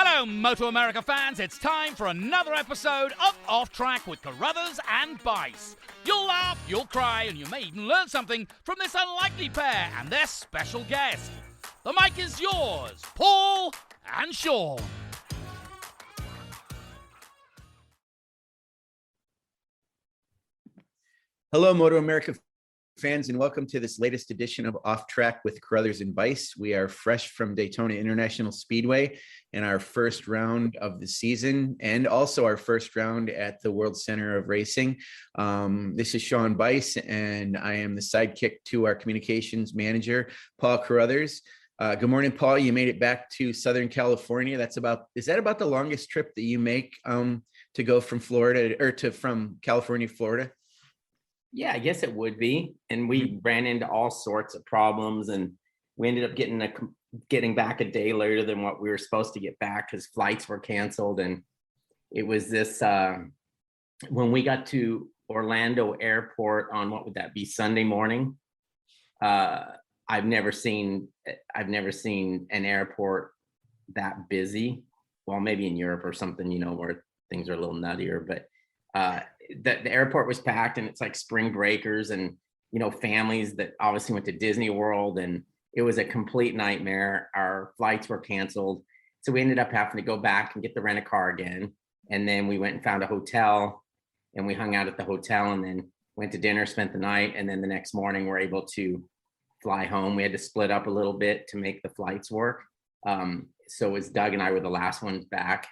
Hello, MotoAmerica fans. It's time for another episode of Off Track with Carruthers and Bice. You'll laugh, you'll cry, and you may even learn something from this unlikely pair and their special guest. The mic is yours, Paul and Sean. Hello, MotoAmerica fans, and welcome to this latest edition of Off Track with Carruthers and Bice. We are fresh from Daytona International Speedway in our first round of the season, and also our first round at the World Center of Racing. This is Sean Bice, and I am the sidekick to our communications manager, Paul Carruthers. Good morning, Paul. You made it back to Southern California. Is that about the longest trip that you make to go from from California to Florida? Yeah, I guess it would be. And we ran into all sorts of problems, and we ended up getting back a day later than what we were supposed to get back because flights were canceled. And it was this when we got to Orlando Airport on, what would that be, Sunday morning. I've never seen an airport that busy. Well, maybe in Europe or something, where things are a little nuttier, but the airport was packed, and it's like spring breakers and, families that obviously went to Disney World, and it was a complete nightmare. Our flights were canceled. So we ended up having to go back and get the rent-a-car again. And then we went and found a hotel, and we hung out at the hotel, and then went to dinner, spent the night. And then the next morning we're able to fly home. We had to split up a little bit to make the flights work. So it was Doug and I were the last ones back.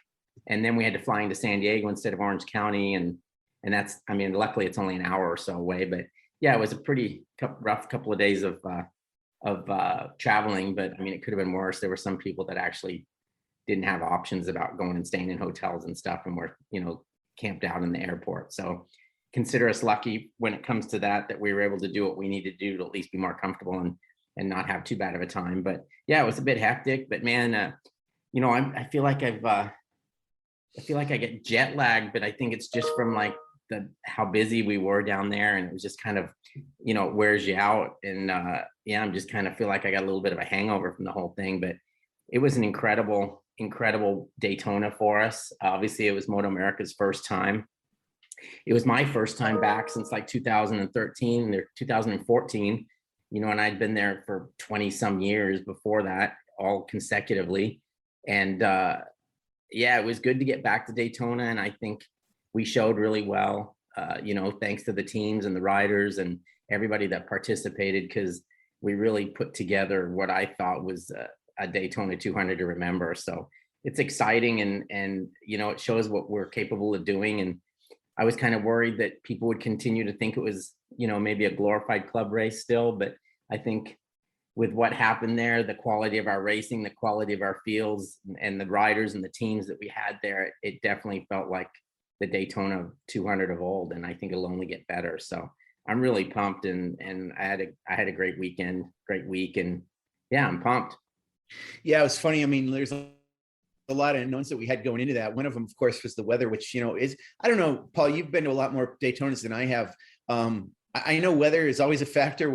And then we had to fly into San Diego instead of Orange County. And that's, luckily it's only an hour or so away, but yeah, it was a pretty rough couple of days of traveling, but it could have been worse. There were some people that actually didn't have options about going and staying in hotels and stuff, and were, camped out in the airport. So consider us lucky when it comes to that we were able to do what we need to do to at least be more comfortable and not have too bad of a time. But yeah, it was a bit hectic, but man, I feel like I get jet lagged, but I think it's just from how busy we were down there, and it was just kind of, it wears you out. And I'm just kind of feel like I got a little bit of a hangover from the whole thing, but it was an incredible Daytona for us. Obviously it was MotoAmerica's first time. It was my first time back since 2013 or 2014, and I'd been there for 20 some years before that, all consecutively. And it was good to get back to Daytona, and I think we showed really well, thanks to the teams and the riders and everybody that participated, because we really put together what I thought was a Daytona 200 to remember. So it's exciting, and it shows what we're capable of doing. And I was kind of worried that people would continue to think it was, maybe a glorified club race still, but I think with what happened there, the quality of our racing, the quality of our fields, and the riders and the teams that we had there, it definitely felt like the Daytona 200 of old, and I think it'll only get better. So I'm really pumped, and I had a great week, and yeah, I'm pumped. Yeah, it was funny. There's a lot of unknowns that we had going into that. One of them, of course, was the weather, which is, I don't know, Paul, you've been to a lot more Daytonas than I have. I know weather is always a factor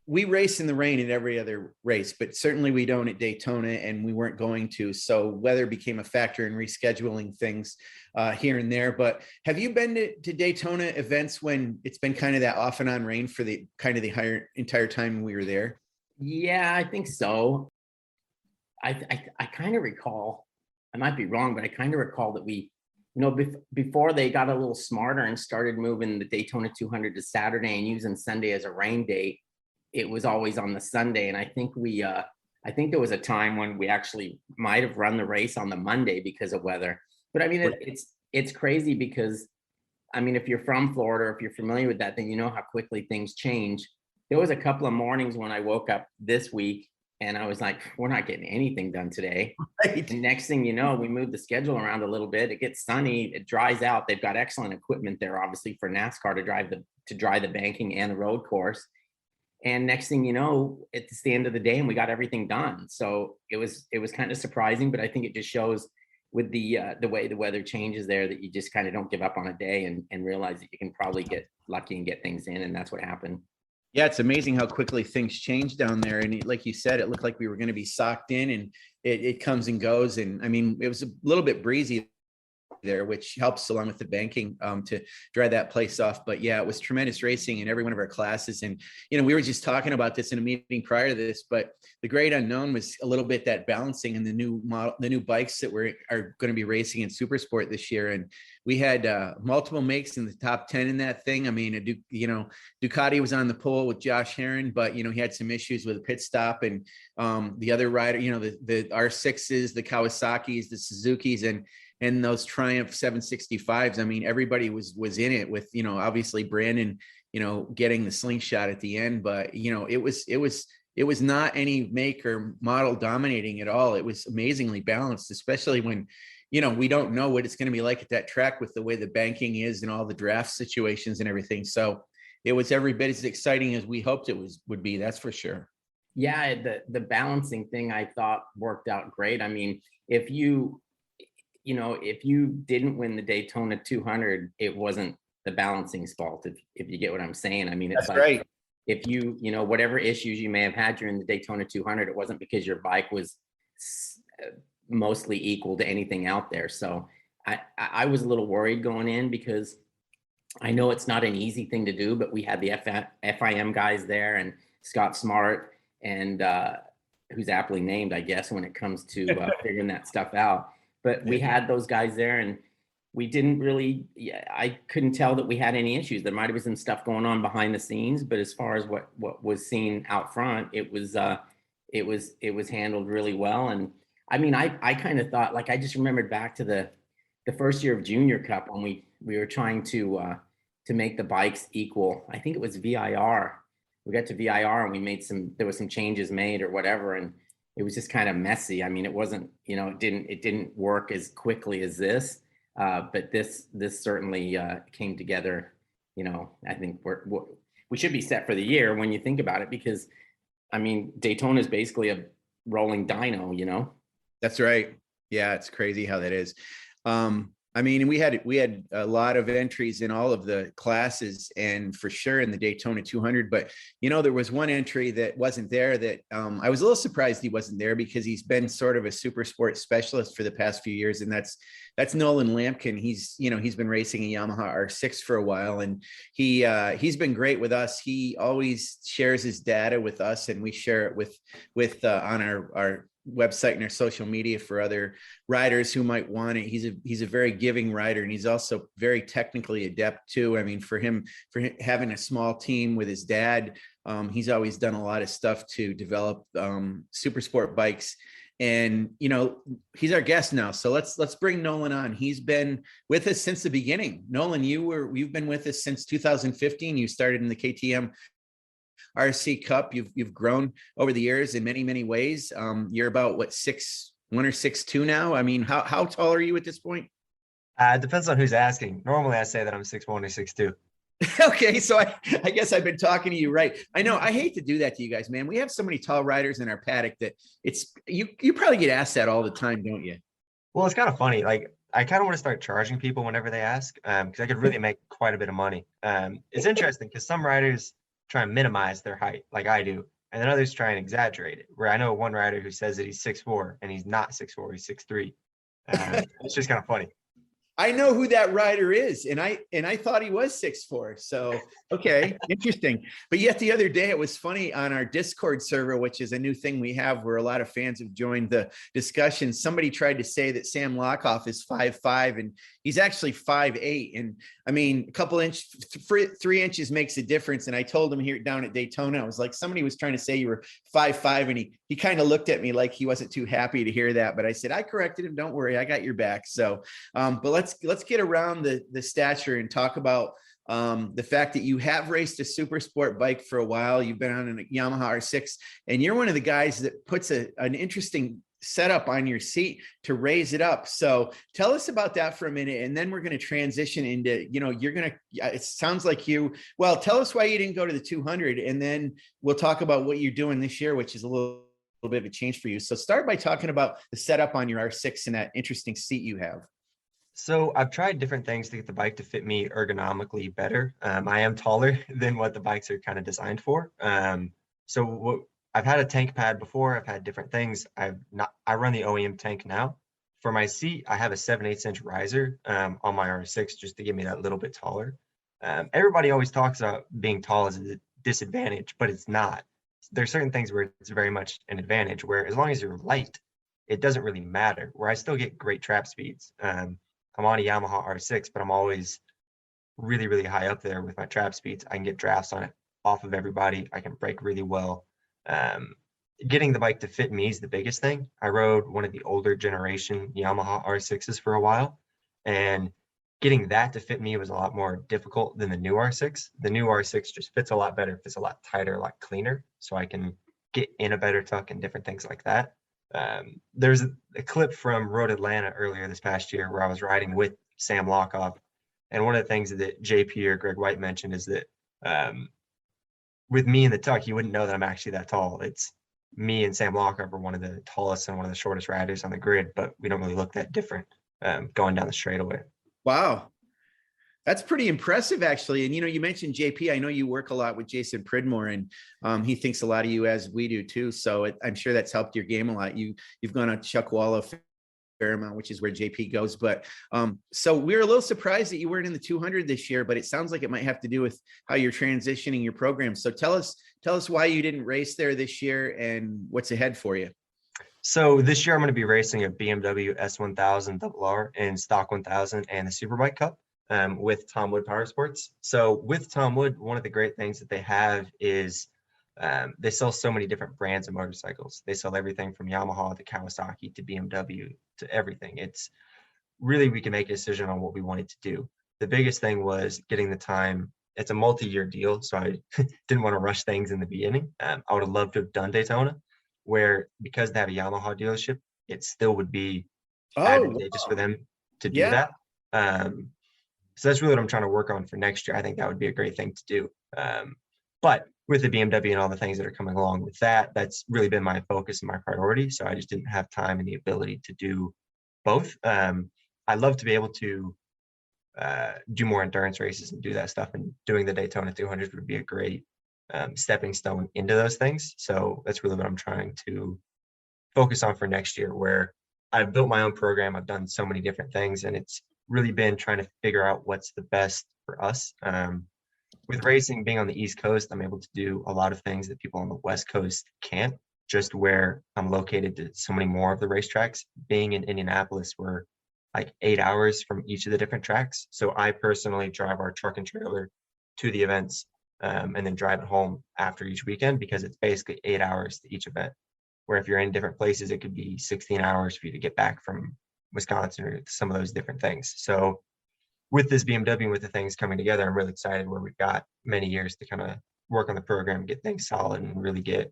we race in the rain in every other race, but certainly we don't at Daytona, and we weren't going to. So weather became a factor in rescheduling things here and there. But have you been to Daytona events when it's been kind of that off and on rain for the entire time we were there? Yeah, I think so. I kind of recall, I might be wrong, but I kind of recall that we, before they got a little smarter and started moving the Daytona 200 to Saturday and using Sunday as a rain date, it was always on the Sunday. And I think there was a time when we actually might have run the race on the Monday because of weather. But it's crazy because, if you're from Florida, or if you're familiar with that, then you know how quickly things change. There was a couple of mornings when I woke up this week and I was like, we're not getting anything done today. Right. And next thing you know, we moved the schedule around a little bit. It gets sunny, it dries out. They've got excellent equipment there, obviously, for NASCAR to dry the banking and the road course. And next thing you know, it's the end of the day and we got everything done. So it was kind of surprising, but I think it just shows with the way the weather changes there that you just kind of don't give up on a day and realize that you can probably get lucky and get things in. And that's what happened. Yeah, it's amazing how quickly things change down there. And like you said, it looked like we were going to be socked in, and it comes and goes. And I mean, it was a little bit breezy there, which helps along with the banking to dry that place off. But yeah, it was tremendous racing in every one of our classes. And, we were just talking about this in a meeting prior to this, but the great unknown was a little bit that balancing and the new model, the new bikes that are going to be racing in super sport this year. And we had multiple makes in the top 10 in that thing. I mean, Ducati was on the pole with Josh Herron, but, he had some issues with a pit stop, and the other rider, the R6s, the Kawasaki's, the Suzuki's, and those Triumph 765s. I mean, everybody was in it with, obviously Brandon, getting the slingshot at the end, but it was not any make or model dominating at all. It was amazingly balanced, especially when, we don't know what it's going to be like at that track with the way the banking is and all the draft situations and everything. So it was every bit as exciting as we hoped it would be. That's for sure. Yeah, the balancing thing I thought worked out great. I mean, if you didn't win the Daytona 200, it wasn't the balancing's fault, if you get what I'm saying. I mean, it's That's like, right. if whatever issues you may have had during the Daytona 200, it wasn't because your bike was mostly equal to anything out there. So I was a little worried going in, because I know it's not an easy thing to do, but we had the FIM guys there, and Scott Smart, and who's aptly named, I guess, when it comes to figuring that stuff out. But we had those guys there, and we didn't really, I couldn't tell that we had any issues. There might have been some stuff going on behind the scenes, but as far as what was seen out front, it was handled really well. And I mean, I kind of thought, like, I just remembered back to the first year of Junior Cup, when we were trying to make the bikes equal. I think it was VIR. We got to VIR, and there was some changes made or whatever, and it was just kind of messy. I mean, it wasn't, it didn't work as quickly as this, but this certainly came together. I think we should be set for the year when you think about it, because I mean, Daytona is basically a rolling dyno. That's right. Yeah, it's crazy how that is. I mean, we had a lot of entries in all of the classes, and for sure in the Daytona 200. But there was one entry that wasn't there that I was a little surprised he wasn't there, because he's been sort of a super sport specialist for the past few years, and that's Nolan Lamkin. He's been racing a Yamaha R6 for a while, and he's been great with us. He always shares his data with us, and we share it with on our website and our social media for other riders who might want it. He's a very giving rider, and he's also very technically adept too. I mean, for him having a small team with his dad, he's always done a lot of stuff to develop super sport bikes. And he's our guest now, so let's bring Nolan on. He's been with us since the beginning. Nolan, you've been with us since 2015. You started in the KTM RC Cup. You've grown over the years in many, many ways. You're about 6'1" or 6'2" now. I mean, how tall are you at this point? It depends on who's asking. Normally I say that I'm 6'1" or 6'2". Okay, so I guess I've been talking to you right. I know, I hate to do that to you guys, man. We have so many tall riders in our paddock that you probably get asked that all the time, don't you? Well, it's kind of funny. Like, I kind of want to start charging people whenever they ask, because I could really make quite a bit of money. It's interesting because some riders try and minimize their height, like I do, and then others try and exaggerate it. Where I know one rider who says that he's 6'4", and he's not 6'4", he's 6'3". It's just kind of funny. I know who that rider is, and I thought he was 6'4". So, okay, interesting. But yet the other day, it was funny on our Discord server, which is a new thing we have where a lot of fans have joined the discussion. Somebody tried to say that Sam Lockhoff is 5'5", and he's actually 5'8". And I mean, a couple 3 inches makes a difference. And I told him here down at Daytona, I was like, somebody was trying to say you were 5'5", and he kind of looked at me like he wasn't too happy to hear that. But I said, I corrected him. Don't worry, I got your back. So, but let's get around the stature and talk about the fact that you have raced a super sport bike for a while. You've been on a Yamaha R6, and you're one of the guys that puts an interesting setup on your seat to raise it up. So tell us about that for a minute, and then we're going to transition into, it sounds like tell us why you didn't go to the 200, and then we'll talk about what you're doing this year, which is a little bit of a change for you. So start by talking about the setup on your R6 and that interesting seat you have. So I've tried different things to get the bike to fit me ergonomically better. I am taller than what the bikes are kind of designed for. I've had a tank pad before. I've had different things. I run the OEM tank now. For my seat, I have a 7/8 inch riser on my R6 just to get me that little bit taller. Everybody always talks about being tall as a disadvantage, but it's not. There's certain things where it's very much an advantage, where as long as you're light, it doesn't really matter, where I still get great trap speeds. I'm on a Yamaha R6, but I'm always really, really high up there with my trap speeds. I can get drafts on it off of everybody. I can brake really well. Um, Getting the bike to fit me is the biggest thing. I rode one of the older generation Yamaha R6s for a while, and getting that to fit me was a lot more difficult than the new R6. The new R6 just fits a lot better, fits a lot tighter, a lot cleaner, so I can get in a better tuck and different things like that. There's a clip from Road Atlanta earlier this past year where I was riding with Sam Lockoff, and one of the things that JP or Greg White mentioned is that with me in the tuck, you wouldn't know that I'm actually that tall. It's me and Sam Lockoff are one of the tallest and one of the shortest riders on the grid, but we don't really look that different going down the straightaway. Wow. That's pretty impressive, actually. And, you mentioned JP. I know you work a lot with Jason Pridmore, and he thinks a lot of you, as we do too. So I'm sure that's helped your game a lot. You've gone on Chuck Wall a fair amount, which is where JP goes. But so we're a little surprised that you weren't in the 200 this year, but it sounds like it might have to do with how you're transitioning your program. So tell us why you didn't race there this year and what's ahead for you. So this year I'm going to be racing a BMW S1000 RR in Stock 1000 and the Superbike Cup with Tom Wood Power Sports. So with Tom Wood, one of the great things that they have is they sell so many different brands of motorcycles. They sell everything from Yamaha to Kawasaki to BMW to everything. It's really, we can make a decision on what we wanted to do. The biggest thing was getting the time. It's a multi-year deal, so I didn't want to rush things in the beginning. I would have loved to have done Daytona, where because they have a Yamaha dealership, it still would be advantageous for them to do that. So that's really what I'm trying to work on for next year. I think that would be a great thing to do. But with the BMW and all the things that are coming along with that, that's really been my focus and my priority. So I just didn't have time and the ability to do both. I'd love to be able to do more endurance races and do that stuff, and doing the Daytona 200 would be a great stepping stone into those things. So that's really what I'm trying to focus on for next year, where I've built my own program. I've done so many different things, and it's really been trying to figure out what's the best for us. With racing being on the East Coast, I'm able to do a lot of things that people on the West Coast can't, just where I'm located to so many more of the racetracks. Being in Indianapolis, we're like 8 hours from each of the different tracks. So I personally drive our truck and trailer to the events and then drive it home after each weekend, because it's basically 8 hours to each event. Where if you're in different places, it could be 16 hours for you to get back from Wisconsin or some of those different things. So with this BMW and with the things coming together, I'm really excited, where we've got many years to kind of work on the program, get things solid, and really get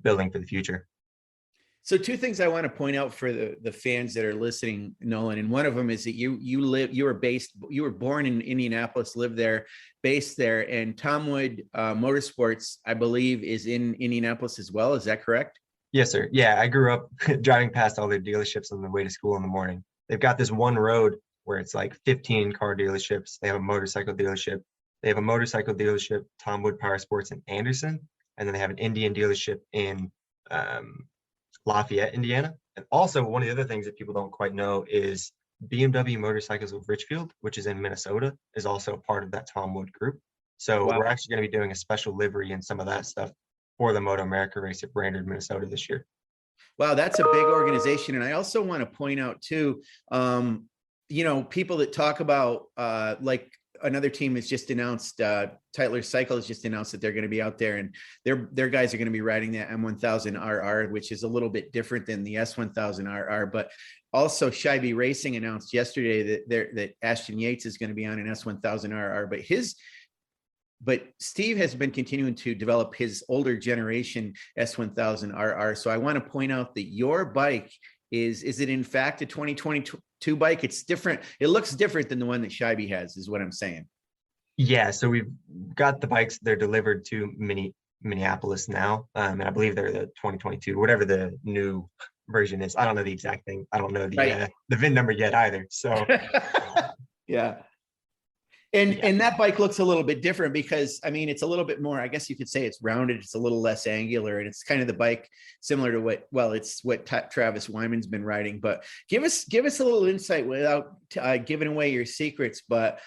building for the future. So two things I want to point out for the fans that are listening, Nolan, and one of them is that you were born in Indianapolis, lived there, based there, and Tom Wood Motorsports, I believe, is in Indianapolis as well. Is that correct? Yes, sir. Yeah, I grew up driving past all their dealerships on the way to school in the morning. They've got this one road where it's like 15 car dealerships. They have a motorcycle dealership. They have a motorcycle dealership, Tom Wood Power Sports in Anderson, and then they have an Indian dealership in Lafayette, Indiana. And also, one of the other things that people don't quite know is BMW Motorcycles of Richfield, which is in Minnesota, is also a part of that Tom Wood group. So We're actually going to be doing a special livery and some of that stuff for the MotoAmerica race at Brainerd, Minnesota this year. Wow, that's a big organization. And I also want to point out too, people that talk about like another team has just announced, Tytler Cycle has just announced that they're going to be out there, and their guys are going to be riding that M1000 RR, which is a little bit different than the S1000 RR. But also Scheibe Racing announced yesterday that Ashton Yates is going to be on an S1000 RR, but Steve has been continuing to develop his older generation S1000 RR. So I want to point out that your bike is it in fact a 2022 bike? It's different. It looks different than the one that Scheibe has, is what I'm saying. Yeah, so we've got the bikes. They're delivered to Minneapolis now, and I believe they're the 2022, whatever the new version is. I don't know the exact thing. I don't know Right. the VIN number yet either. So Yeah. And yeah. and that bike looks a little bit different because I mean it's a little bit more, I guess you could say it's rounded, it's a little less angular, and it's kind of the bike similar to it's what Travis Wyman's been riding. But give us a little insight without giving away your secrets. But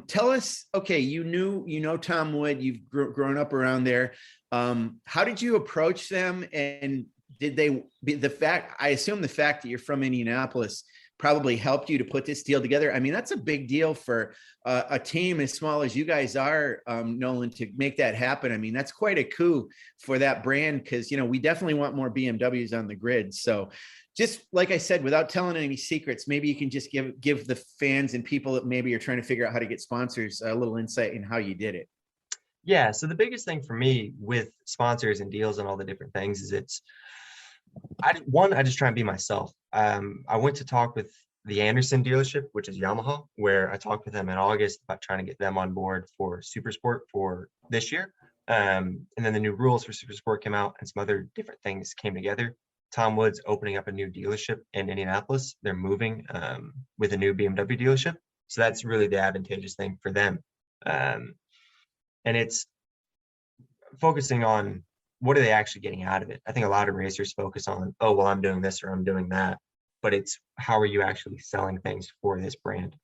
tell us, okay, you know Tom Wood, you've grown up around there. How did you approach them, and did they I assume the fact that you're from Indianapolis probably helped you to put this deal together? I mean, that's a big deal for a team as small as you guys are, Nolan, to make that happen. I mean, that's quite a coup for that brand, because, we definitely want more BMWs on the grid. So just like I said, without telling any secrets, maybe you can just give the fans and people that maybe are trying to figure out how to get sponsors a little insight in how you did it. Yeah. So the biggest thing for me with sponsors and deals and all the different things is I just try and be myself. I went to talk with the Anderson dealership, which is Yamaha, where I talked with them in August about trying to get them on board for Super Sport for this year. And then the new rules for Super Sport came out and some other different things came together. Tom Wood's opening up a new dealership in Indianapolis. They're moving with a new BMW dealership. So that's really the advantageous thing for them. And it's focusing on what are they actually getting out of it? I think a lot of racers focus on, oh, well, I'm doing this or I'm doing that. But it's how are you actually selling things for this brand?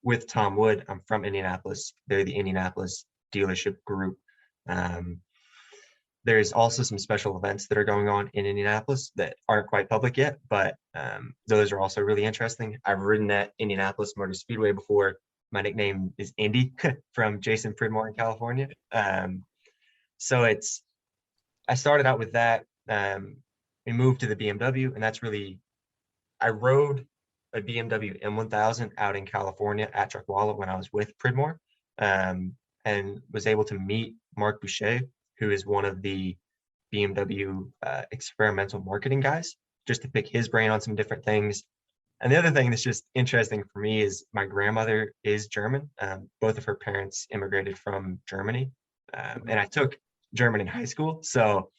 With Tom Wood, I'm from Indianapolis. They're the Indianapolis dealership group. There's also some special events that are going on in Indianapolis that aren't quite public yet, but those are also really interesting. I've ridden at Indianapolis Motor Speedway before. My nickname is Indy from Jason Pridmore in California. So I started out with that. We moved to the BMW, and that's really, I rode a BMW M1000 out in California at Truckwalla when I was with Pridmore, and was able to meet Mark Boucher, who is one of the BMW experimental marketing guys, just to pick his brain on some different things. And the other thing that's just interesting for me is my grandmother is German. Both of her parents immigrated from Germany, and I took German in high school. So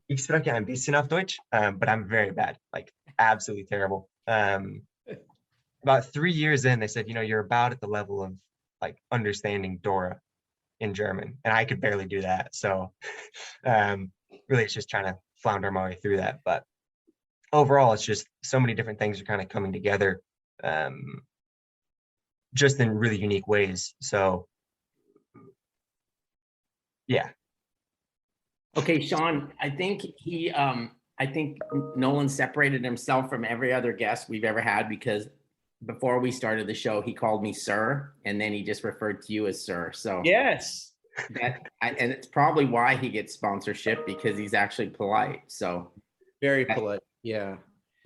ich spreche ein bisschen auf Deutsch, but I'm very bad, like absolutely terrible. About 3 years in, they said, you're about at the level of like understanding Dora in German, and I could barely do that. So really it's just trying to flounder my way through that. But overall, it's just so many different things are kind of coming together just in really unique ways. So yeah. Okay, Sean, I think Nolan separated himself from every other guest we've ever had, because before we started the show, he called me sir, and then he just referred to you as sir. So Yes. And it's probably why he gets sponsorship, because he's actually polite. So Very polite. Yeah.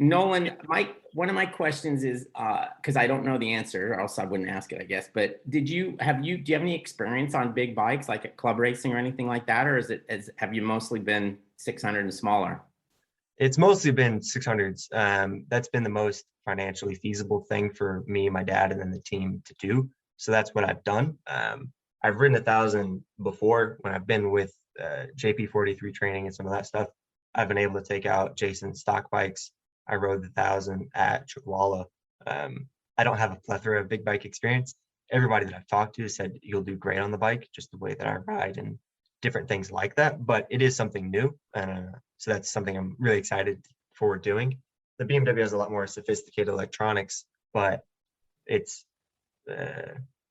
Nolan, one of my questions is, because I don't know the answer, or else I wouldn't ask it, I guess. But do you have any experience on big bikes, like at club racing or anything like that, or have you mostly been 600 and smaller? It's mostly been 600s. That's been the most financially feasible thing for me, my dad, and then the team to do. So that's what I've done. I've ridden 1,000 before when I've been with JP43 training and some of that stuff. I've been able to take out Jason's stock bikes. I rode the 1,000 at Chukwala. I don't have a plethora of big bike experience. Everybody that I've talked to said you'll do great on the bike, just the way that I ride and different things like that. But it is something new. So that's something I'm really excited for doing. The BMW has a lot more sophisticated electronics, but it's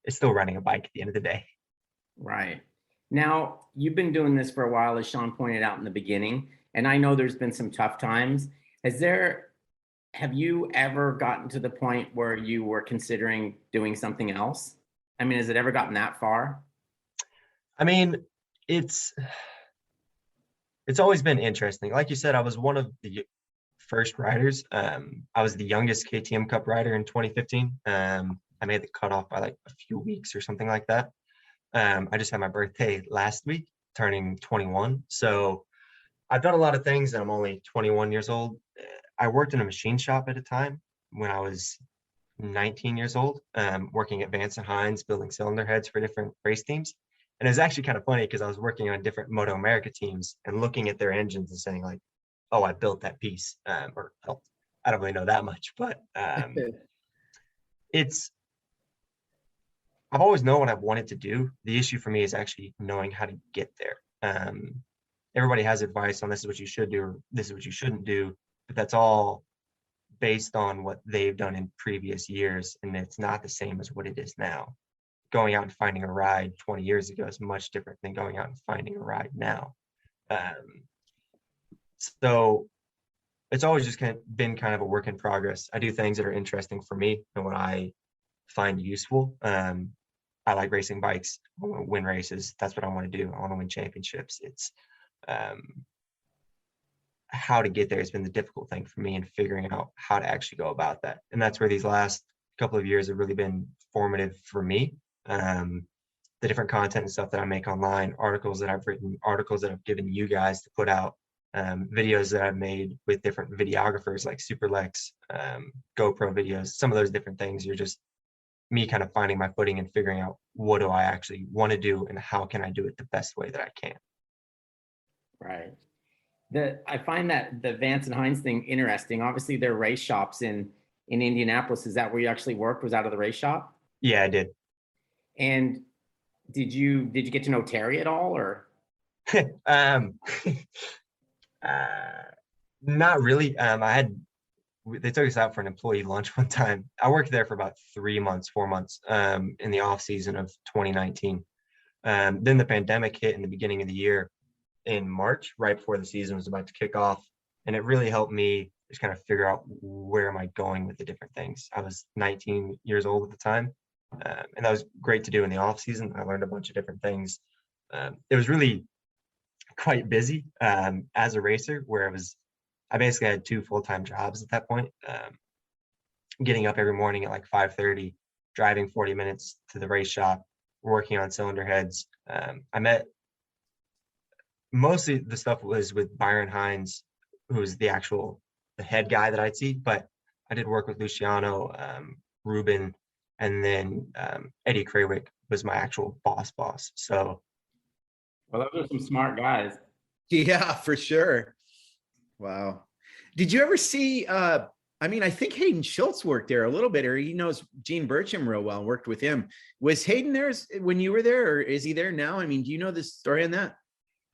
still riding a bike at the end of the day. Right. Now, you've been doing this for a while, as Sean pointed out in the beginning, and I know there's been some tough times. Have you ever gotten to the point where you were considering doing something else? I mean, has it ever gotten that far? I mean, it's always been interesting. Like you said, I was one of the first riders. I was the youngest KTM Cup rider in 2015. I made the cutoff by like a few weeks or something like that. I just had my birthday last week, turning 21. So I've done a lot of things, and I'm only 21 years old. I worked in a machine shop at a time when I was 19 years old, working at Vance and Hines, building cylinder heads for different race teams. And it was actually kind of funny because I was working on different MotoAmerica teams and looking at their engines and saying like, oh, I built that piece, or helped. I don't really know that much, but it's, I've always known what I've wanted to do. The issue for me is actually knowing how to get there. Everybody has advice on this is what you should do, or this is what you shouldn't do, but that's all based on what they've done in previous years, and it's not the same as what it is now. Going out and finding a ride 20 years ago is much different than going out and finding a ride now. So it's always just been kind of a work in progress. I do things that are interesting for me and what I find useful. I like racing bikes. I want to win races. That's what I want to do. I want to win championships. It's how to get there has been the difficult thing for me, and figuring out how to actually go about that. And that's where these last couple of years have really been formative for me. The different content and stuff that I make online, articles that I've written, articles that I've given you guys to put out, videos that I've made with different videographers like Superlex, GoPro videos, some of those different things. You're just me kind of finding my footing and figuring out what do I actually want to do and how can I do it the best way that I can. Right. I find that the Vance and Hines thing interesting. Obviously, there are race shops in Indianapolis. Is that where you actually worked? Was out of the race shop? Yeah, I did. And did you get to know Terry at all, or? Not really. They took us out for an employee lunch one time. I worked there for about 4 months, in the off season of 2019. Then the pandemic hit in the beginning of the year in March, right before the season was about to kick off. And it really helped me just kind of figure out where am I going with the different things. I was 19 years old at the time. And that was great to do in the off season. I learned a bunch of different things. It was really quite busy as a racer, where I basically had 2 full-time jobs at that point. Getting up every morning at like 5:30, driving 40 minutes to the race shop, working on cylinder heads. I met, mostly the stuff was with Byron Hines, who's the head guy that I'd see, but I did work with Luciano, Ruben, and then Eddie Krawick was my actual boss. So, well, those are some smart guys. Yeah, for sure. Wow. Did you ever see, I think Hayden Schultz worked there a little bit, or he knows Gene Burcham real well, worked with him. Was Hayden there when you were there, or is he there now? I mean, do you know the story on that?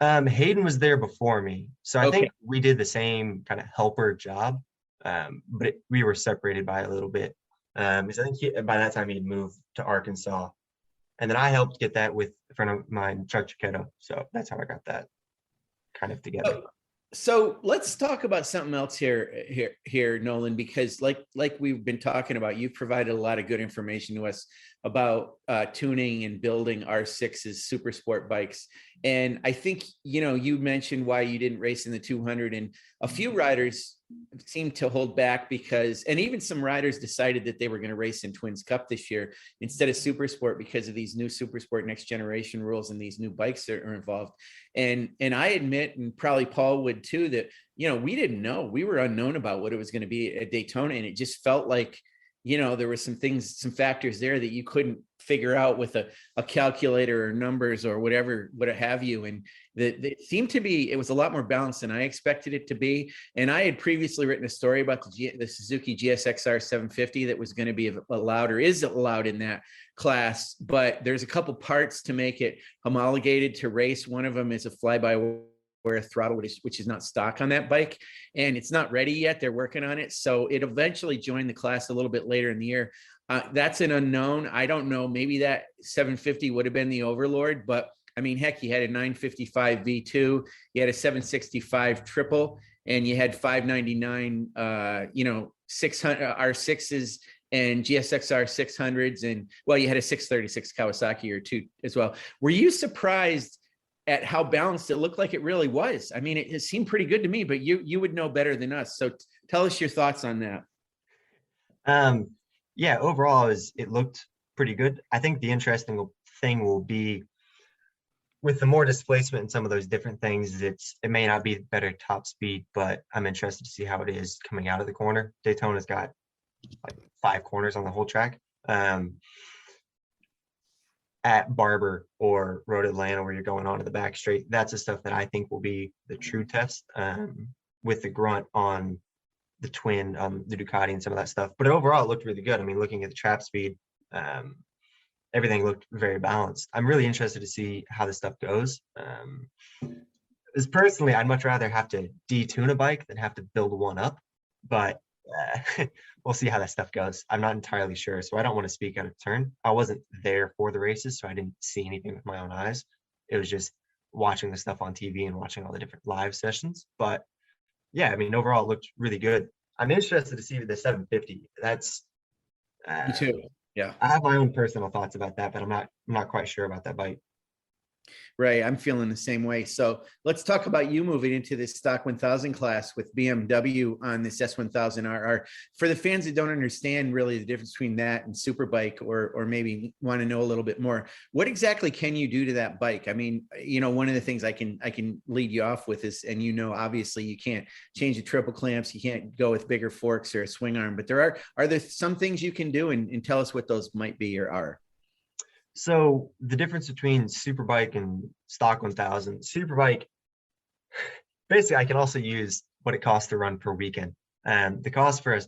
Hayden was there before me. So I think we did the same kind of helper job, but we were separated by a little bit. Because I think by that time he had moved to Arkansas. And then I helped get that with a friend of mine, Chuck Chiquetto. So that's how I got that kind of together. So let's talk about something else here, Nolan, because like we've been talking about, you've provided a lot of good information to us about tuning and building R6's super sport bikes. And I think, you mentioned why you didn't race in the 200, and a few riders seemed to hold back and even some riders decided that they were going to race in Twins Cup this year instead of super sport because of these new super sport next generation rules and these new bikes that are involved. And I admit, and probably Paul would too, that, we didn't know. We were unknown about what it was going to be at Daytona. And it just felt like, there were some factors there that you couldn't figure out with a calculator or numbers or whatever, what have you. And it seemed to be, it was a lot more balanced than I expected it to be. And I had previously written a story about the Suzuki GSXR 750 that was going to be allowed, or is allowed in that class, but there's a couple parts to make it homologated to race. One of them is a fly-by-wire throttle, which is not stock on that bike, and it's not ready yet. They're working on it. So it eventually joined the class a little bit later in the year. That's an unknown. I don't know. Maybe that 750 would have been the Overlord, but I mean, heck, you had a 955 V2, you had a 765 triple, and you had 599, 600 R6s and GSXR 600s. And well, you had a 636 Kawasaki or two as well. Were you surprised at how balanced it looked like it really was? I mean, it seemed pretty good to me, but you would know better than us. So tell us your thoughts on that. Yeah, overall it looked pretty good. I think the interesting thing will be with the more displacement and some of those different things, it may not be better top speed, but I'm interested to see how it is coming out of the corner. Daytona's got like 5 corners on the whole track. At Barber or Road Atlanta, where you're going onto the back straight, that's the stuff that I think will be the true test. with the grunt on the twin, the Ducati and some of that stuff. But overall, it looked really good. I mean, looking at the trap speed, everything looked very balanced. I'm really interested to see how this stuff goes. As personally, I'd much rather have to detune a bike than have to build one up. But we'll see how that stuff goes. I'm not entirely sure, so I don't want to speak out of turn. I wasn't there for the races, so I didn't see anything with my own eyes. It was just watching the stuff on TV and watching all the different live sessions. But yeah, I mean, overall, it looked really good. I'm interested to see the 750. That's Me too. Yeah. I have my own personal thoughts about that, but I'm not quite sure about that bike. Right. I'm feeling the same way. So let's talk about you moving into this stock 1000 class with BMW on this S1000RR. For the fans that don't understand really the difference between that and Superbike, or maybe want to know a little bit more, what exactly can you do to that bike? I mean, one of the things I can lead you off with is, and obviously you can't change the triple clamps, you can't go with bigger forks or a swing arm, but are there some things you can do, and tell us what those might be or are. So the difference between Superbike and stock 1000, Superbike, basically I can also use what it costs to run per weekend. The cost for an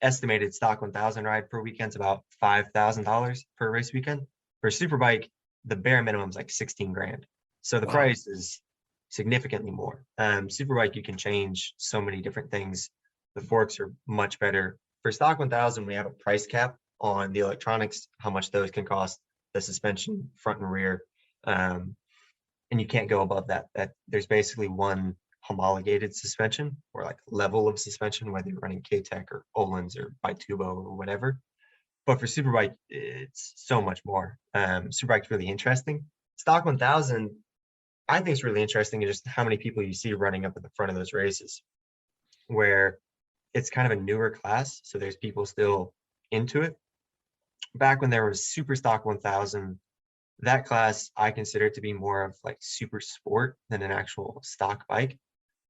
estimated stock 1000 ride per weekend is about $5,000 per race weekend. For Superbike, the bare minimum is like 16 grand. So the price is significantly more. Superbike, you can change so many different things. The forks are much better. For stock 1000, we have a price cap on the electronics, how much those can cost, the suspension front and rear, and you can't go above that. There's basically one homologated suspension, or like level of suspension, whether you're running K-Tech or Öhlins or Bitubo or whatever. But for Superbike, it's so much more. Superbike's really interesting. Stock 1000, I think it's really interesting in just how many people you see running up at the front of those races, where it's kind of a newer class, so there's people still into it. Back when there was Super Stock 1000, that class I consider it to be more of like super sport than an actual stock bike.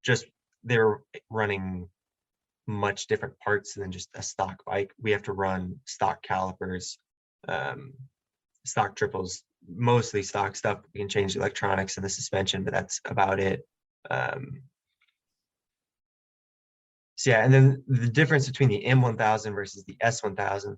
Just they're running much different parts than just a stock bike. We have to run stock calipers, stock triples, mostly stock stuff. We can change the electronics and the suspension, but that's about it. So yeah, and then the difference between the M1000 versus the S1000,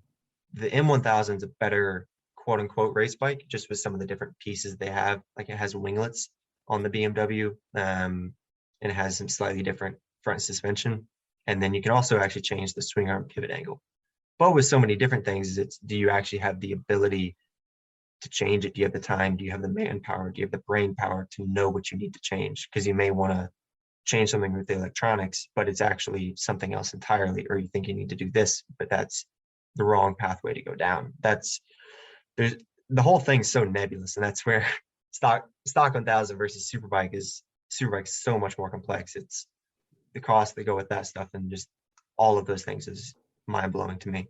the M1000 is a better quote unquote race bike, just with some of the different pieces they have. Like it has winglets on the BMW, and it has some slightly different front suspension. And then you can also actually change the swing arm pivot angle. But with so many different things, it's, do you actually have the ability to change it? Do you have the time? Do you have the manpower? Do you have the brain power to know what you need to change? Because you may want to change something with the electronics, but it's actually something else entirely, or you think you need to do this, but that's the wrong pathway to go down. There's the whole thing's so nebulous, and that's where stock 1000 versus Superbike's so much more complex. It's the cost that go with that stuff, and just all of those things is mind-blowing to me.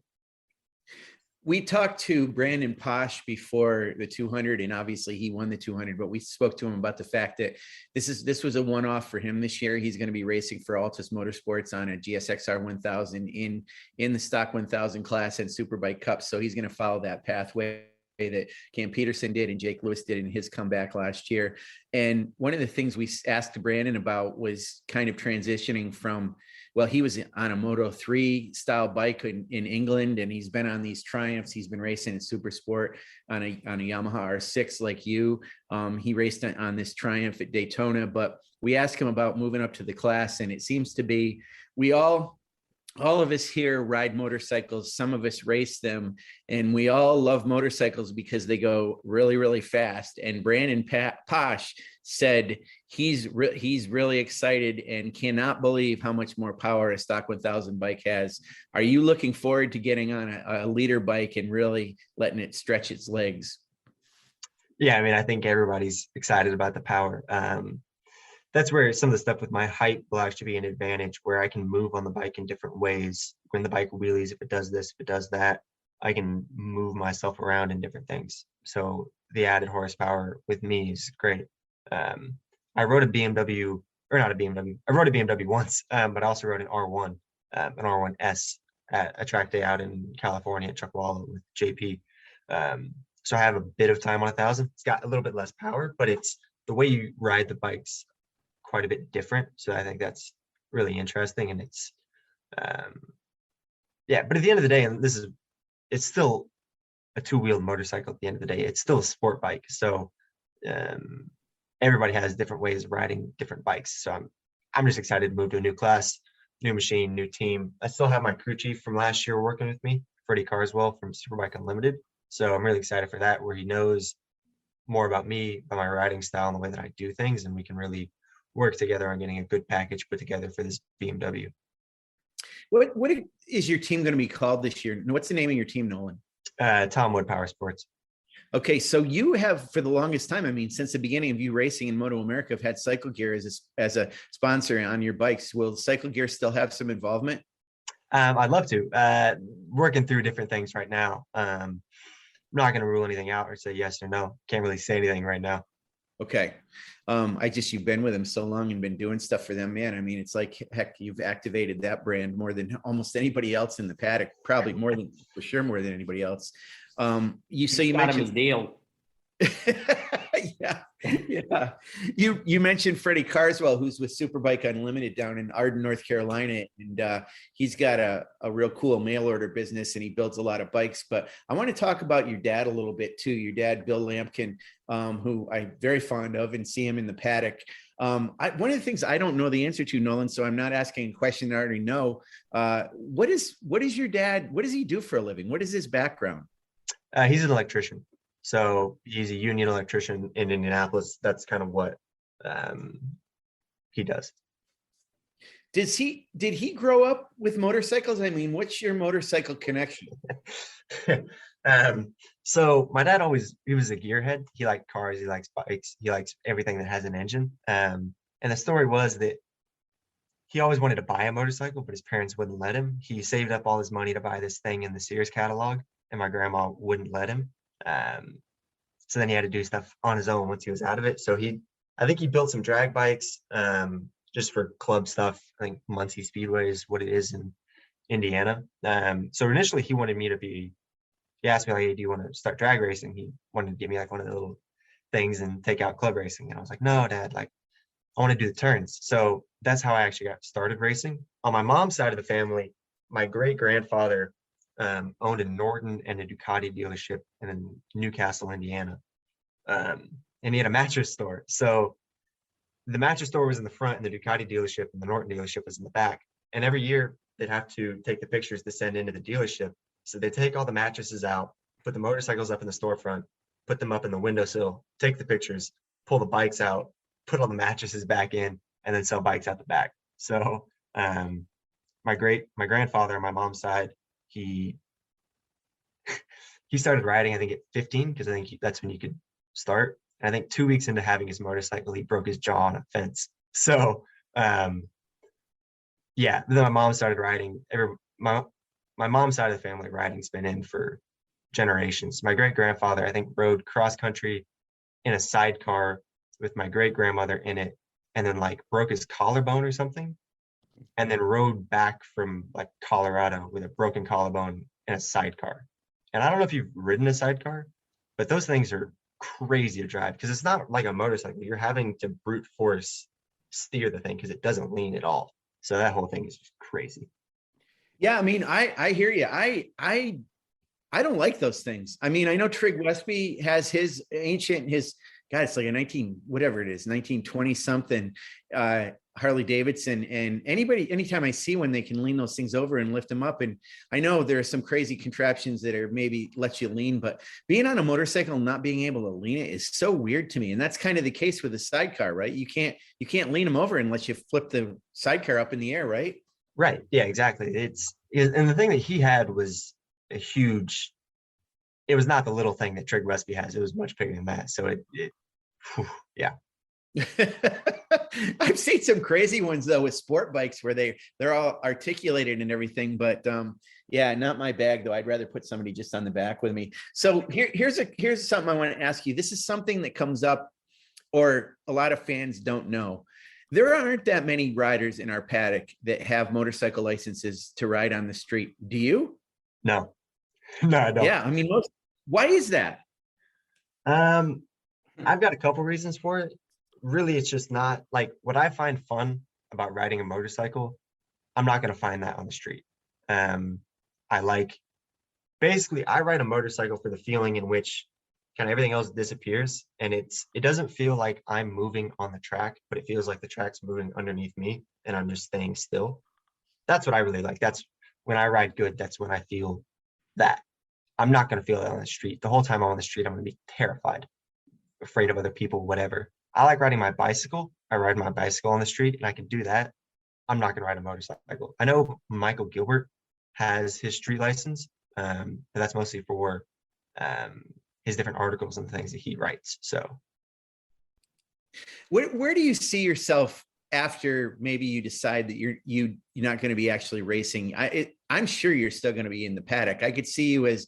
We talked to Brandon Posh before the 200, and obviously he won the 200, but we spoke to him about the fact that this was a one-off for him this year. He's going to be racing for Altus Motorsports on a GSXR 1000 in the stock 1000 class and Superbike Cup. So he's going to follow that pathway that Cam Peterson did and Jake Lewis did in his comeback last year. And one of the things we asked Brandon about was kind of transitioning from, well, he was on a Moto3 style bike in England, and he's been on these Triumphs. He's been racing in Super Sport on a Yamaha R6 like you. He raced on this Triumph at Daytona, but we asked him about moving up to the class, and it seems to be all of us here ride motorcycles. Some of us race them, and we all love motorcycles because they go really, really fast. And Brandon Posh said he's really excited and cannot believe how much more power a stock 1000 bike has. Are you looking forward to getting on a leader bike and really letting it stretch its legs? Yeah, I mean, I think everybody's excited about the power. That's where some of the stuff with my height will actually be an advantage, where I can move on the bike in different ways. When the bike wheelies, if it does this, if it does that, I can move myself around in different things. So the added horsepower with me is great. I rode a BMW, or not a BMW. I rode a BMW once, but I also rode an R1, an R1S at a track day out in California at Chuckwalla with JP. So I have a bit of time on 1000. It's got a little bit less power, but it's the way you ride the bikes quite a bit different. So I think that's really interesting. And it's, yeah, but at the end of the day, and it's still a two-wheeled motorcycle at the end of the day. It's still a sport bike. So everybody has different ways of riding different bikes. So I'm just excited to move to a new class, new machine, new team. I still have my crew chief from last year working with me, Freddie Carswell from Superbike Unlimited. So I'm really excited for that, where he knows more about me, about my riding style and the way that I do things, and we can really work together on getting a good package put together for this BMW. What is your team going to be called this year? What's the name of your team, Nolan? Tom Wood Power Sports. Okay, so you have, for the longest time, I mean, since the beginning of you racing in MotoAmerica, have had Cycle Gear as a sponsor on your bikes. Will Cycle Gear still have some involvement? I'd love to. Working through different things right now. I'm not going to rule anything out or say yes or no. Can't really say anything right now. Okay. You've been with them so long and been doing stuff for them, man. I mean, it's like, heck, you've activated that brand more than almost anybody else in the paddock, probably more than anybody else. You mentioned his deal. yeah. You mentioned Freddie Carswell, who's with Superbike Unlimited down in Arden, North Carolina, and he's got a real cool mail order business, and he builds a lot of bikes. But I want to talk about your dad a little bit too. Your dad, Bill Lamkin, who I'm very fond of and see him in the paddock. One of the things I don't know the answer to, Nolan, so I'm not asking a question I already know. What is your dad? What does he do for a living? What is his background? He's an electrician. So he's a union electrician in Indianapolis. That's kind of what he does. Did he grow up with motorcycles? I mean, what's your motorcycle connection? So my dad he was a gearhead. He liked cars. He likes bikes. He likes everything that has an engine. And the story was that he always wanted to buy a motorcycle, but his parents wouldn't let him. He saved up all his money to buy this thing in the Sears catalog, and my grandma wouldn't let him. So then he had to do stuff on his own once he was out of it. So I think he built some drag bikes just for club stuff. I think Muncie Speedway is what it is in Indiana. So initially he wanted me to he asked me, like, hey, do you want to start drag racing? He wanted to give me like one of the little things and take out club racing. And I was like, no, Dad, like I want to do the turns. So that's how I actually got started racing. On my mom's side of the family, my great grandfather owned a Norton and a Ducati dealership in Newcastle, Indiana. And he had a mattress store. So the mattress store was in the front and the Ducati dealership and the Norton dealership was in the back. And every year they'd have to take the pictures to send into the dealership. So they take all the mattresses out, put the motorcycles up in the storefront, put them up in the windowsill, take the pictures, pull the bikes out, put all the mattresses back in, and then sell bikes out the back. So my grandfather on my mom's side, he started riding, I think at 15, because I think that's when you could start. And I think 2 weeks into having his motorcycle, he broke his jaw on a fence. So then my mom started riding. My mom's side of the family, riding's been in for generations. My great grandfather, I think, rode cross country in a sidecar with my great grandmother in it, and then like broke his collarbone or something, and then rode back from like Colorado with a broken collarbone in a sidecar. And I don't know if you've ridden a sidecar, but those things are crazy to drive because it's not like a motorcycle. You're having to brute force steer the thing because it doesn't lean at all. So that whole thing is just crazy. Yeah, I mean, I hear you. I don't like those things. I mean, I know Trig Westby has his God, it's like a 1920 something Harley Davidson, and anytime I see when they can lean those things over and lift them up. And I know there are some crazy contraptions that are maybe let you lean, but being on a motorcycle and not being able to lean it is so weird to me. And that's kind of the case with a sidecar, right? You can't lean them over unless you flip the sidecar up in the air, right? Right. Yeah, exactly. And the thing that he had was it was not the little thing that Trig Westby has. It was much bigger than that. So yeah. I've seen some crazy ones though with sport bikes where they're all articulated and everything, but yeah, not my bag though. I'd rather put somebody just on the back with me. So here's something I want to ask you. This is something that comes up or a lot of fans don't know. There aren't that many riders in our paddock that have motorcycle licenses to ride on the street. Do you? No, I don't. Yeah, I mean, why is that? I've got a couple reasons for it. Really, it's just not like what I find fun about riding a motorcycle, I'm not going to find that on the street. I like, basically, I ride a motorcycle for the feeling in which kind of everything else disappears, and it doesn't feel like I'm moving on the track, but it feels like the track's moving underneath me and I'm just staying still. That's what I really like. That's when I ride good. That's when I feel that. I'm not going to feel that on the street. The whole time I'm on the street, I'm going to be terrified, afraid of other people, whatever. I like riding my bicycle. I ride my bicycle on the street and I can do that. I'm not going to ride a motorcycle. I know Michael Gilbert has his street license, but that's mostly for his different articles and things that he writes. So where do you see yourself after maybe you decide that you're not going to be actually racing? I'm sure you're still going to be in the paddock. I could see you as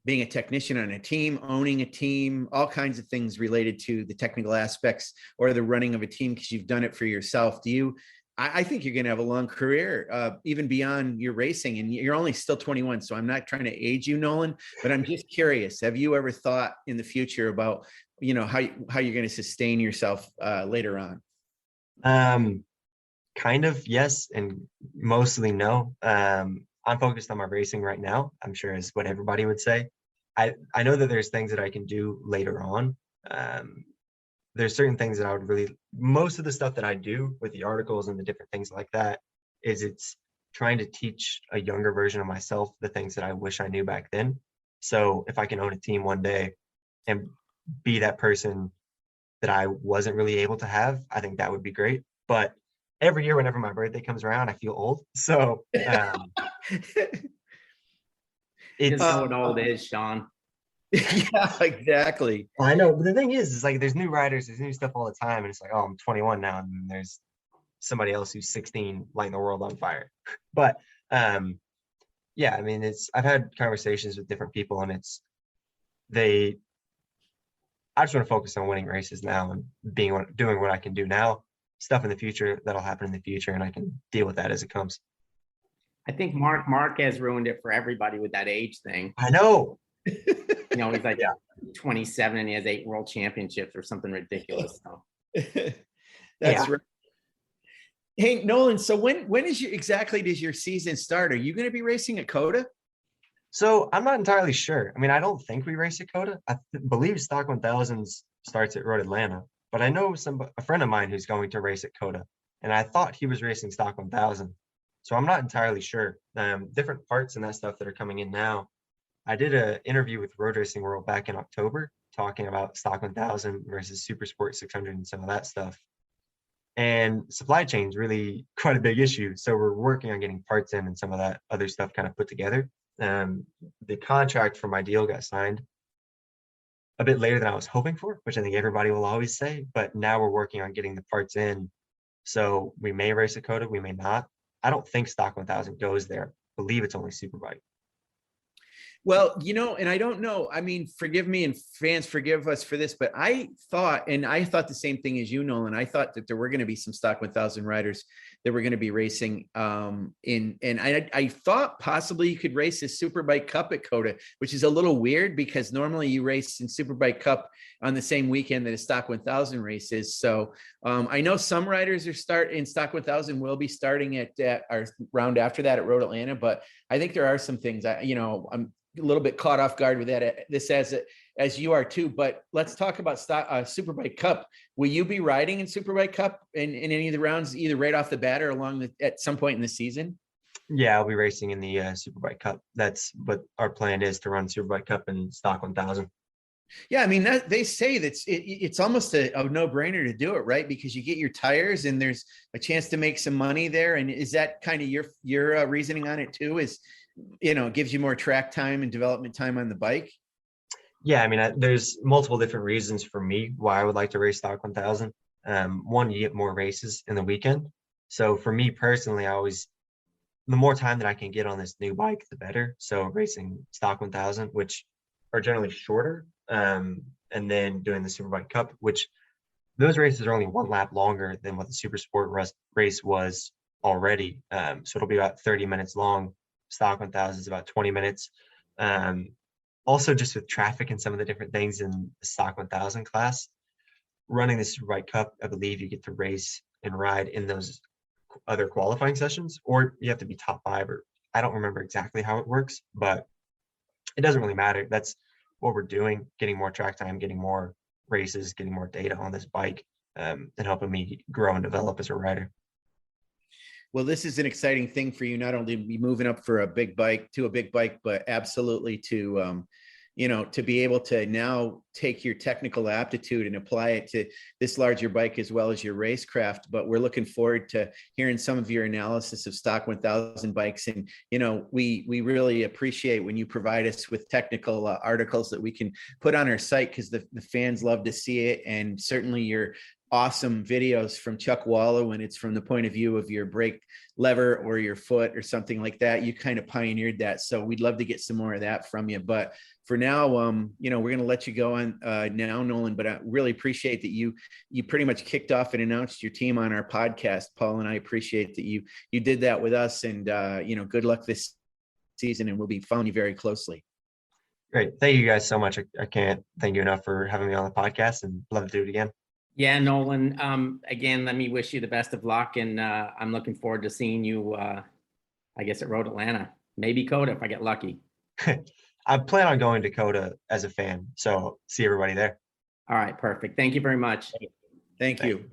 being a technician on a team, owning a team, all kinds of things related to the technical aspects or the running of a team, because you've done it for yourself. I think you're going to have a long career, even beyond your racing, and you're only still 21. So I'm not trying to age you, Nolan, but I'm just curious. Have you ever thought in the future about, how you're going to sustain yourself later on? Kind of yes, and mostly no. I'm focused on my racing right now, I'm sure is what everybody would say. I know that there's things that I can do later on. There's certain things that I would really, most of the stuff that I do with the articles and the different things like that it's trying to teach a younger version of myself the things that I wish I knew back then. So if I can own a team one day and be that person that I wasn't really able to have, I think that would be great. But every year, whenever my birthday comes around, I feel old. So It's how old it is, Sean. Yeah, exactly. I know, but the thing is like there's new riders, there's new stuff all the time, and it's like, oh, I'm 21 now, and then there's somebody else who's 16 lighting the world on fire. But yeah, I mean, I've had conversations with different people, and I just want to focus on winning races now and doing what I can do now. Stuff in the future that'll happen in the future, and I can deal with that as it comes. I think Mark has ruined it for everybody with that age thing. I know. He's like 27 and he has 8 world championships or something ridiculous. So. That's right. Hey, Nolan, so when does your season start? Are you going to be racing at COTA? So I'm not entirely sure. I mean, I don't think we race at COTA. I believe Stock 1000s starts at Road Atlanta, but I know a friend of mine who's going to race at COTA, and I thought he was racing Stock 1000. So I'm not entirely sure. Different parts and that stuff that are coming in now. I did an interview with Road Racing World back in October talking about Stock 1000 versus Super Sport 600 and some of that stuff. And supply chain is really quite a big issue. So we're working on getting parts in and some of that other stuff kind of put together. The contract for my deal got signed a bit later than I was hoping for, which I think everybody will always say. But now we're working on getting the parts in. So we may race at COTA, we may not. I don't think Stock 1000 goes there. I believe it's only Superbike. Well, and I don't know. I mean, forgive me and fans forgive us for this, but I thought the same thing as you, Nolan. I thought that there were going to be some Stock 1000 riders that were going to be racing and I thought possibly you could race a Superbike Cup at COTA, which is a little weird because normally you race in Superbike Cup on the same weekend that a Stock 1000 race is. So I know some riders in Stock 1000 will be starting at our round after that at Road Atlanta, but I think there are some things I'm a little bit caught off guard with that. This as you are too. But let's talk about Superbike Cup. Will you be riding in Superbike Cup in any of the rounds, either right off the bat or at some point in the season? Yeah, I'll be racing in the Superbike Cup. That's what our plan is, to run Superbike Cup and Stock 1000. Yeah, I mean they say that it's almost a no-brainer to do it, right? Because you get your tires and there's a chance to make some money there. And is that kind of your reasoning on it too? Is gives you more track time and development time on the bike? Yeah, I mean, there's multiple different reasons for me why I would like to race Stock 1000. One, you get more races in the weekend. So for me personally, the more time that I can get on this new bike, the better. So racing Stock 1000, which are generally shorter, and then doing the Superbike Cup, which those races are only 1 lap longer than what the Super Sport race was already. So it'll be about 30 minutes long. Stock 1000 is about 20 minutes. Also, just with traffic and some of the different things in the Stock 1000 class, running the Superbike Cup, I believe you get to race and ride in those other qualifying sessions, or you have to be top 5, or I don't remember exactly how it works, but it doesn't really matter. That's what we're doing, getting more track time, getting more races, getting more data on this bike, and helping me grow and develop as a rider. Well, this is an exciting thing for you, not only to be moving up for a big bike, but absolutely to, to be able to now take your technical aptitude and apply it to this larger bike as well as your racecraft. But we're looking forward to hearing some of your analysis of stock 1000 bikes. And, we really appreciate when you provide us with technical articles that we can put on our site, because the fans love to see it. And certainly your awesome videos from Chuck Walla, when it's from the point of view of your brake lever or your foot or something like that. You kind of pioneered that. So we'd love to get some more of that from you. But for now, we're going to let you go on now, Nolan, but I really appreciate that you pretty much kicked off and announced your team on our podcast, Paul, and I appreciate that you did that with us. And, good luck this season, and we'll be following you very closely. Great. Thank you guys so much. I can't thank you enough for having me on the podcast, and love to do it again. Yeah, Nolan. Again, let me wish you the best of luck, and I'm looking forward to seeing you. I guess at Road Atlanta, maybe Coda if I get lucky. I plan on going to Coda as a fan, so see everybody there. All right, perfect. Thank you very much. Thank you.